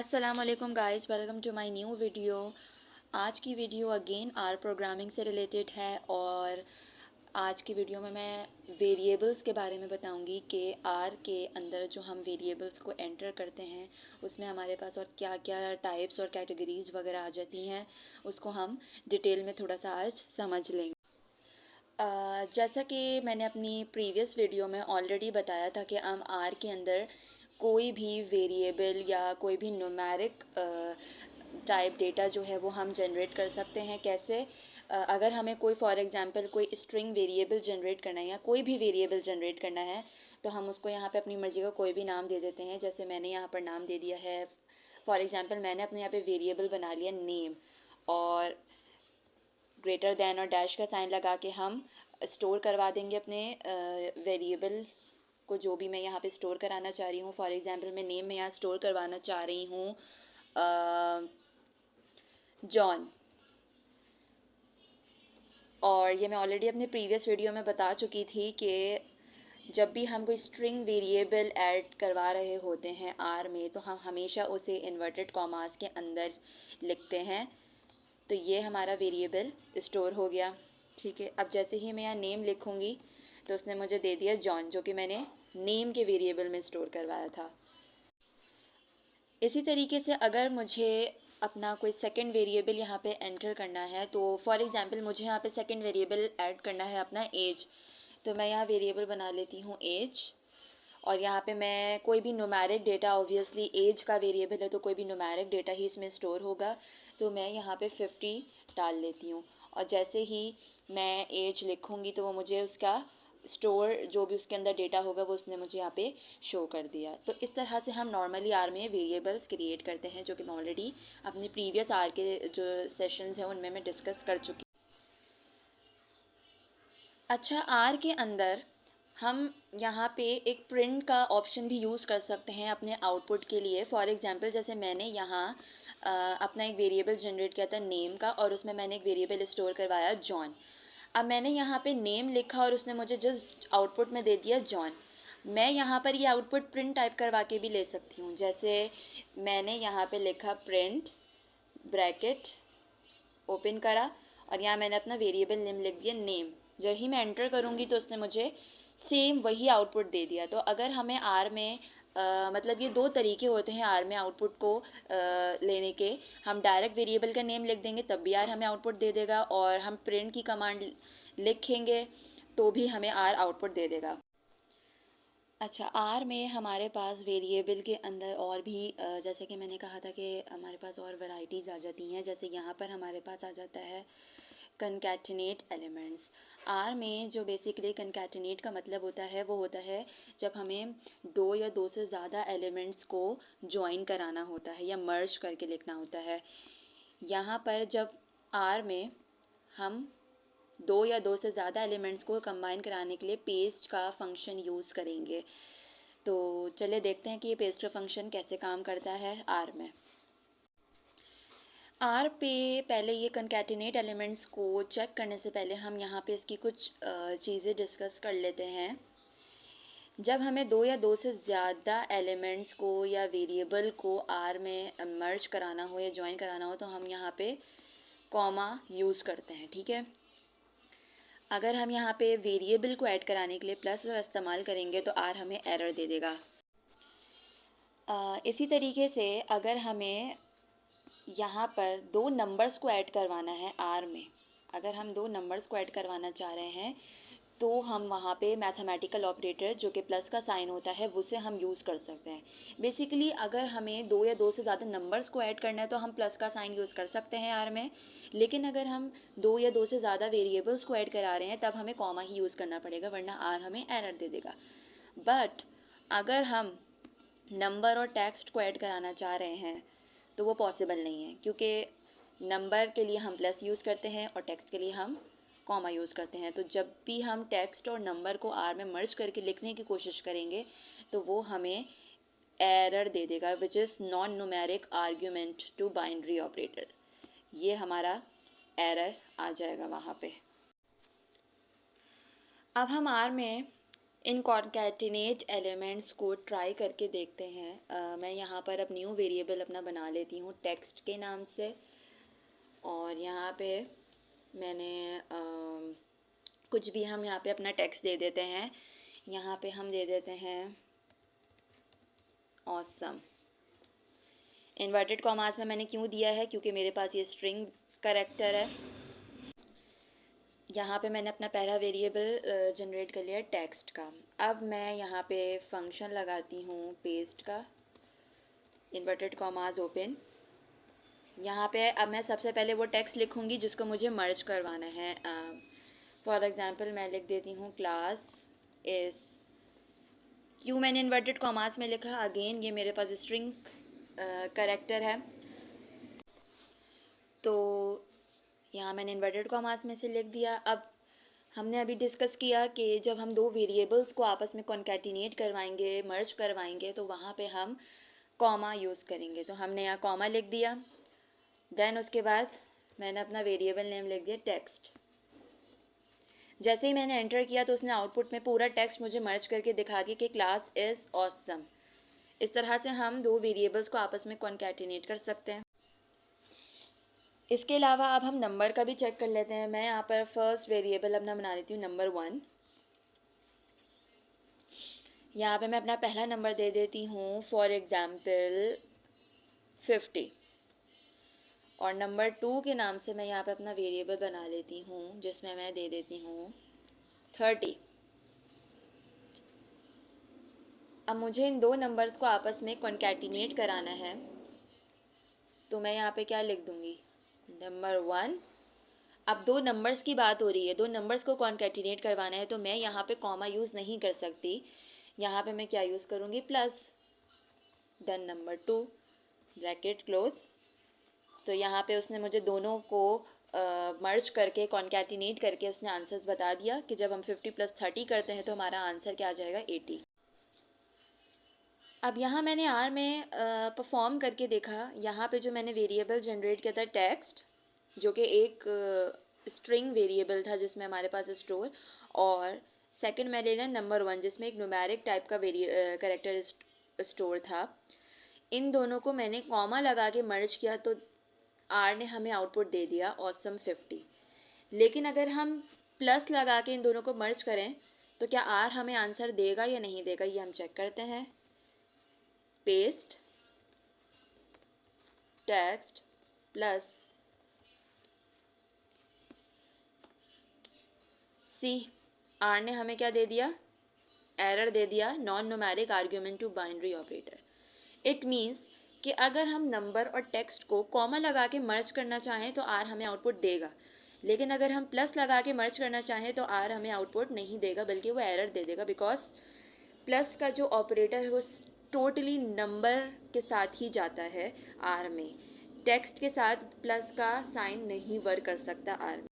अस्सलाम वालेकुम guys, welcome to my new video. आज की वीडियो अगेन आर प्रोग्रामिंग से रिलेटेड है और आज की वीडियो में मैं वेरिएबल्स के बारे में बताऊंगी कि आर के अंदर जो हम वेरिएबल्स को एंटर करते हैं उसमें हमारे पास और क्या क्या टाइप्स और कैटेगरीज वगैरह आ जाती हैं, उसको हम डिटेल में थोड़ा सा आज समझ लेंगे। जैसा कि मैंने अपनी प्रीवियस वीडियो में ऑलरेडी बताया था कि हम आर के अंदर कोई भी वेरिएबल या कोई भी न्यूमेरिक टाइप डेटा जो है वो हम जनरेट कर सकते हैं। कैसे? अगर हमें कोई फॉर एग्जांपल कोई स्ट्रिंग वेरिएबल जनरेट करना है या कोई भी वेरिएबल जनरेट करना है तो हम उसको यहाँ पे अपनी मर्ज़ी का कोई भी नाम दे देते हैं। जैसे मैंने यहाँ पर नाम दे दिया है, फॉर एग्जांपल मैंने अपने यहाँ पे वेरिएबल बना लिया नेम, और ग्रेटर दैन और डैश का साइन लगा के हम स्टोर करवा देंगे अपने वेरिएबल को, जो भी मैं यहाँ पे स्टोर कराना चाह रही हूँ। फॉर एग्जांपल मैं नेम में यहाँ स्टोर करवाना चाह रही हूँ जॉन, और ये मैं ऑलरेडी अपने प्रीवियस वीडियो में बता चुकी थी कि जब भी हम कोई स्ट्रिंग वेरिएबल ऐड करवा रहे होते हैं आर में तो हम हमेशा उसे इन्वर्टेड कॉमास के अंदर लिखते हैं। तो ये हमारा वेरिएबल स्टोर हो गया। ठीक है, अब जैसे ही मैं यहाँ नेम लिखूँगी तो उसने मुझे दे दिया जॉन, जो कि मैंने नेम के वेरिएबल में स्टोर करवाया था। इसी तरीके से अगर मुझे अपना कोई सेकंड वेरिएबल यहाँ पे एंटर करना है, तो फॉर एग्जांपल मुझे यहाँ पे सेकंड वेरिएबल ऐड करना है अपना एज, तो मैं यहाँ वेरिएबल बना लेती हूँ एज, और यहाँ पे मैं कोई भी न्यूमेरिक डेटा, ऑब्वियसली एज का वेरिएबल है तो कोई भी न्यूमेरिक डेटा ही इसमें स्टोर होगा, तो मैं यहाँ पे 50 डाल लेती हूँ। और जैसे ही मैं एज लिखूँगी तो वो मुझे उसका स्टोर जो भी उसके अंदर डेटा होगा वो उसने मुझे यहाँ पे शो कर दिया। तो इस तरह से हम नॉर्मली आर में वेरिएबल्स क्रिएट करते हैं, जो कि मैं ऑलरेडी अपने प्रीवियस आर के जो सेशंस हैं उनमें मैं डिस्कस कर चुकी। अच्छा, आर के अंदर हम यहाँ पे एक प्रिंट का ऑप्शन भी यूज़ कर सकते हैं अपने आउटपुट के लिए। फॉर एग्जांपल जैसे मैंने यहाँ अपना एक वेरिएबल जनरेट किया था नेम का, और उसमें मैंने एक वेरिएबल स्टोर करवाया जॉन। अब मैंने यहाँ पे नेम लिखा और उसने मुझे जस्ट आउटपुट में दे दिया जॉन। मैं यहाँ पर ये आउटपुट प्रिंट टाइप करवा के भी ले सकती हूँ। जैसे मैंने यहाँ पे लिखा प्रिंट ब्रैकेट ओपन करा, और यहाँ मैंने अपना वेरिएबल नेम लिख दिया नेम। जो ही मैं एंटर करूँगी तो उसने मुझे सेम वही आउटपुट दे दिया। तो अगर हमें आर में मतलब ये दो तरीके होते हैं आर में आउटपुट को लेने के। हम डायरेक्ट वेरिएबल का नेम लिख देंगे तब भी आर हमें आउटपुट दे देगा, और हम प्रिंट की कमांड लिखेंगे तो भी हमें आर आउटपुट दे देगा। अच्छा, आर में हमारे पास वेरिएबल के अंदर और भी जैसे कि मैंने कहा था कि हमारे पास और वैरायटीज़ आ जाती हैं। जैसे यहाँ पर हमारे पास आ जाता है कनकैटिनेट एलिमेंट्स। आर में जो बेसिकली कनकैटिनेट का मतलब होता है वो होता है जब हमें दो या दो से ज़्यादा एलिमेंट्स को ज्वाइन कराना होता है या मर्ज करके लिखना होता है। यहाँ पर जब आर में हम दो या दो से ज़्यादा एलिमेंट्स को कंबाइन कराने के लिए पेस्ट का फंक्शन यूज़ करेंगे। तो चलिए देखते हैं कि ये पेस्ट का फंक्शन कैसे काम करता है आर में। आर पे पहले ये कंकैटिनेट एलिमेंट्स को चेक करने से पहले हम यहाँ पे इसकी कुछ चीज़ें डिस्कस कर लेते हैं। जब हमें दो या दो से ज़्यादा एलिमेंट्स को या वेरिएबल को आर में मर्ज कराना हो या ज्वाइन कराना हो तो हम यहाँ पे कॉमा यूज़ करते हैं। ठीक है, अगर हम यहाँ पे वेरिएबल को ऐड कराने के लिए प्लस का इस्तेमाल करेंगे तो आर हमें एरर दे देगा। इसी तरीके से अगर हमें यहाँ पर दो नंबर्स को ऐड करवाना है आर में, अगर हम दो नंबर्स को ऐड करवाना चाह रहे हैं तो हम वहाँ पे मैथमेटिकल ऑपरेटर जो कि प्लस का साइन होता है उसे हम यूज़ कर सकते हैं। बेसिकली अगर हमें दो या दो से ज़्यादा नंबर्स को ऐड करना है तो हम प्लस का साइन यूज़ कर सकते हैं आर में, लेकिन अगर हम दो या दो से ज़्यादा वेरिएबल्स को ऐड करा रहे हैं तब हमें कॉमा ही यूज़ करना पड़ेगा, वरना आर हमें एरर दे देगा। बट अगर हम नंबर और टेक्स्ट को ऐड कराना चाह रहे हैं तो वो पॉसिबल नहीं है, क्योंकि नंबर के लिए हम प्लस यूज़ करते हैं और टेक्स्ट के लिए हम कॉमा यूज़ करते हैं। तो जब भी हम टेक्स्ट और नंबर को आर में मर्ज करके लिखने की कोशिश करेंगे तो वो हमें एरर दे देगा, which is non numeric argument to binary operator. ये हमारा एरर आ जाएगा वहाँ पे। अब हम आर में इन कॉन्कैटिनेट एलिमेंट्स को ट्राई करके देखते हैं। मैं यहाँ पर अब न्यू वेरिएबल अपना बना लेती हूँ टेक्स्ट के नाम से, और यहाँ पे मैंने कुछ भी हम यहाँ पे अपना टेक्स्ट दे देते हैं। यहाँ पे हम दे देते हैं ऑसम। इन्वर्टेड कॉमास में मैंने क्यों दिया है, क्योंकि मेरे पास ये स्ट्रिंग कैरेक्टर है। यहाँ पे मैंने अपना पहला वेरिएबल जनरेट कर लिया टेक्स्ट का। अब मैं यहाँ पे फंक्शन लगाती हूँ पेस्ट का, इन्वर्टेड कॉमास ओपन। यहाँ पे अब मैं सबसे पहले वो टेक्स्ट लिखूँगी जिसको मुझे मर्ज करवाना है। फॉर एग्ज़ाम्पल मैं लिख देती हूँ क्लास इज़, क्यों मैंने इन्वर्टेड कॉमास में लिखा, अगेन ये मेरे पास स्ट्रिंग कैरेक्टर है, तो यहाँ मैंने इन्वर्टेड कॉमास में से लिख दिया। अब हमने अभी डिस्कस किया कि जब हम दो वेरिएबल्स को आपस में कॉन्कैटिनेट करवाएंगे, मर्ज करवाएंगे, तो वहाँ पे हम कॉमा यूज़ करेंगे। तो हमने यहाँ कॉमा लिख दिया, देन उसके बाद मैंने अपना वेरिएबल नेम लिख दिया टेक्स्ट। जैसे ही मैंने एंटर किया तो उसने आउटपुट में पूरा टेक्स्ट मुझे मर्ज करके दिखा दिया कि क्लास इज़ ऑसम। इस तरह से हम दो वेरिएबल्स को आपस में कॉन्कैटिनेट कर सकते हैं। इसके अलावा अब हम नंबर का भी चेक कर लेते हैं। मैं यहाँ पर फर्स्ट वेरिएबल अपना बना लेती हूँ नंबर 1। यहाँ पे मैं अपना पहला नंबर दे देती हूँ फॉर एग्ज़ाम्पल 50, और नंबर 2 के नाम से मैं यहाँ पे अपना वेरिएबल बना लेती हूँ जिसमें मैं दे देती हूँ 30। अब मुझे इन दो नंबर्स को आपस में कॉन्कैटिनेट कराना है, तो मैं यहाँ पे क्या लिख दूँगी, नंबर 1। अब दो नंबर्स की बात हो रही है, दो नंबर्स को कॉन्कैटिनेट करवाना है, तो मैं यहाँ पे कॉमा यूज़ नहीं कर सकती। यहाँ पे मैं क्या यूज़ करूँगी, plus, then number 2 bracket close. तो यहाँ पे उसने मुझे दोनों को मर्ज करके कॉन्कैटिनेट करके उसने आंसर्स बता दिया कि जब हम 50 + 30 करते हैं तो हमारा आंसर क्या आ जाएगा, 80। अब यहाँ मैंने आर में परफॉर्म करके देखा। यहाँ पे जो मैंने वेरिएबल जनरेट किया था टेक्स्ट, जो कि एक स्ट्रिंग वेरिएबल था जिसमें हमारे पास स्टोर, और सेकंड मैं ले लिया नंबर 1 जिसमें एक न्यूमेरिक टाइप का कैरेक्टर स्टोर था। इन दोनों को मैंने कॉमा लगा के मर्ज किया तो आर ने हमें आउटपुट दे दिया ऑसम 50। लेकिन अगर हम प्लस लगा के इन दोनों को मर्ज करें तो क्या आर हमें आंसर देगा या नहीं देगा, ये हम चेक करते हैं। Paste text plus C, R ने हमें क्या दे दिया, एरर दे दिया, non numeric argument to binary operator. It means कि अगर हम नंबर और टेक्स्ट को कॉमा लगा के मर्ज करना चाहें तो आर हमें आउटपुट देगा, लेकिन अगर हम प्लस लगा के मर्ज करना चाहें तो आर हमें आउटपुट नहीं देगा, बल्कि वो एरर दे देगा, बिकॉज प्लस का जो ऑपरेटर है वो टोटली नंबर के साथ ही जाता है आर में। टेक्स्ट के साथ प्लस का साइन नहीं वर्क कर सकता आर में।